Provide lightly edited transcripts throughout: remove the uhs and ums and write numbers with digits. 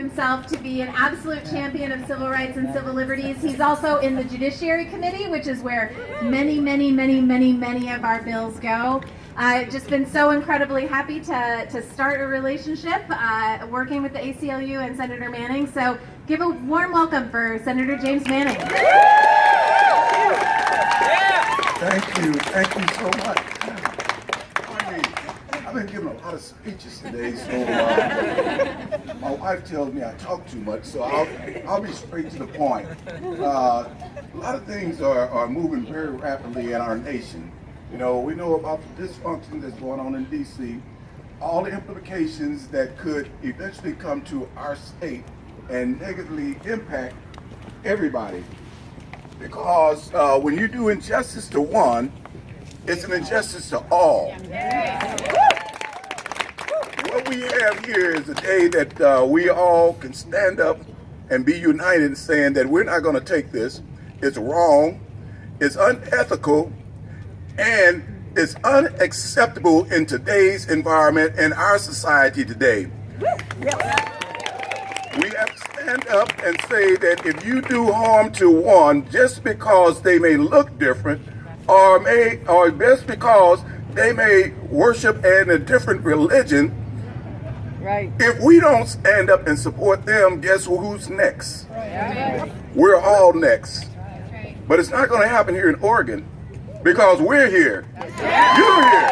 himself to be an absolute champion of civil rights and civil liberties. He's also in the Judiciary Committee, which is where many, many, many, many, many of our bills go. I've just been so incredibly happy to start a relationship working with the ACLU and Senator Manning. So give a warm welcome for Senator James Manning. Thank you so much. I've been giving a lot of speeches today, so my wife tells me I talk too much, so I'll be straight to the point. A lot of things are moving very rapidly in our nation. You know, we know about the dysfunction that's going on in D.C., all the implications that could eventually come to our state and negatively impact everybody. Because when you do injustice to one, it's an injustice to all. What we have here is a day that we all can stand up and be united in saying that we're not going to take this. It's wrong, it's unethical, and it's unacceptable in today's environment in our society today. We have to stand up and say that if you do harm to one just because they may look different or just because they may worship in a different religion, right. If we don't stand up and support them, guess who's next? Right. We're all next. Right. But it's not going to happen here in Oregon because we're here. You're here.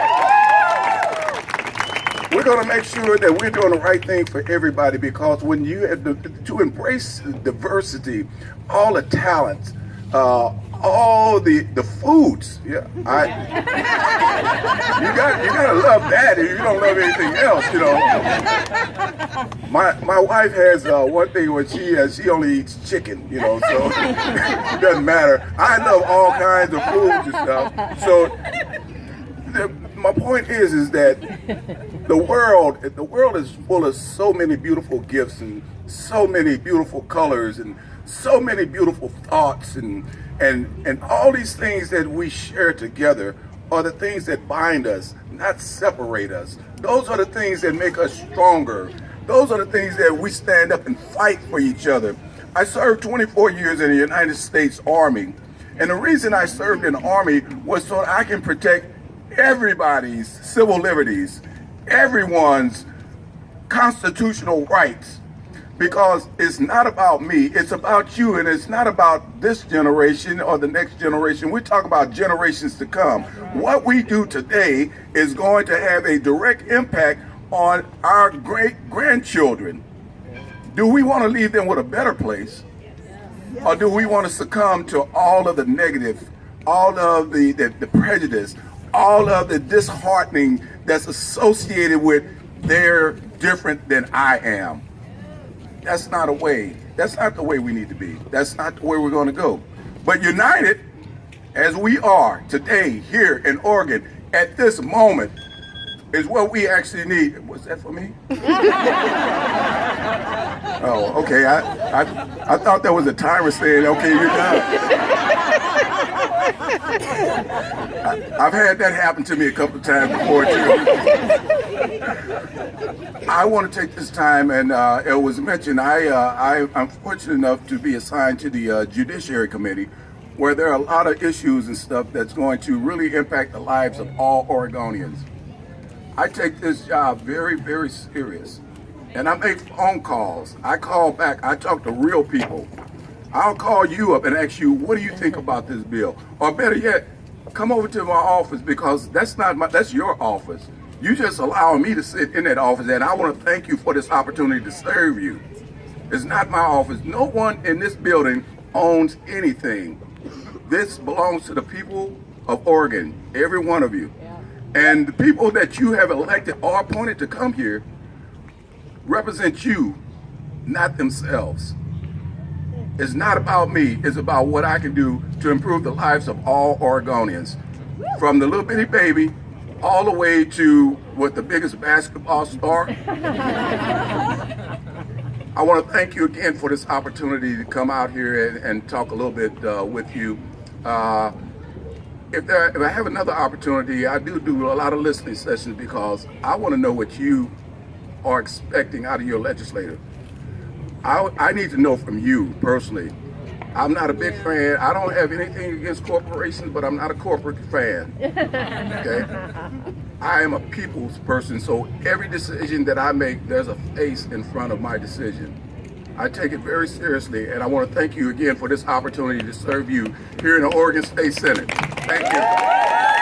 We're going to make sure that we're doing the right thing for everybody, because when you have to embrace diversity, all the talents, all the foods, yeah, you gotta love that if you don't love anything else, you know. My wife has one thing where she only eats chicken, you know, so it doesn't matter. I love all kinds of foods and stuff. So my point is that the world is full of so many beautiful gifts and so many beautiful colors and so many beautiful thoughts and all these things that we share together are the things that bind us, not separate us. Those are the things that make us stronger. Those are the things that we stand up and fight for each other. I served 24 years in the United States Army, and the reason I served in the Army was so that I can protect everybody's civil liberties, everyone's constitutional rights. Because it's not about me, it's about you, and it's not about this generation or the next generation. We talk about generations to come. What we do today is going to have a direct impact on our great-grandchildren. Do we want to leave them with a better place? Or do we want to succumb to all of the negative, all of the prejudice, all of the disheartening that's associated with they're different than I am? That's not a way. That's not the way we need to be. That's not the way we're going to go. But united, as we are today here in Oregon, at this moment, is what we actually need. Was that for me? Oh, okay. I thought there was a timer saying, okay, you're done. I've had that happen to me a couple of times before, too. I want to take this time, and it was mentioned, I'm fortunate enough to be assigned to the Judiciary Committee, where there are a lot of issues and stuff that's going to really impact the lives of all Oregonians. I take this job very, very serious, and I make phone calls. I call back. I talk to real people. I'll call you up and ask you, what do you think about this bill? Or better yet, come over to my office, because that's your office. You just allowing me to sit in that office, and I want to thank you for this opportunity to serve you. It's not my office. No one in this building owns anything. This belongs to the people of Oregon, every one of you. And the people that you have elected or appointed to come here represent you, not themselves. It's not about me, it's about what I can do to improve the lives of all Oregonians. From the little bitty baby all the way to what, the biggest basketball star. I want to thank you again for this opportunity to come out here and talk a little bit with you. If I have another opportunity, I do a lot of listening sessions, because I want to know what you are expecting out of your legislator. I need to know from you personally. I'm not a big fan. I don't have anything against corporations, but I'm not a corporate fan. Okay? I am a people's person, so every decision that I make, there's a face in front of my decision. I take it very seriously, and I want to thank you again for this opportunity to serve you here in the Oregon State Senate. Thank you.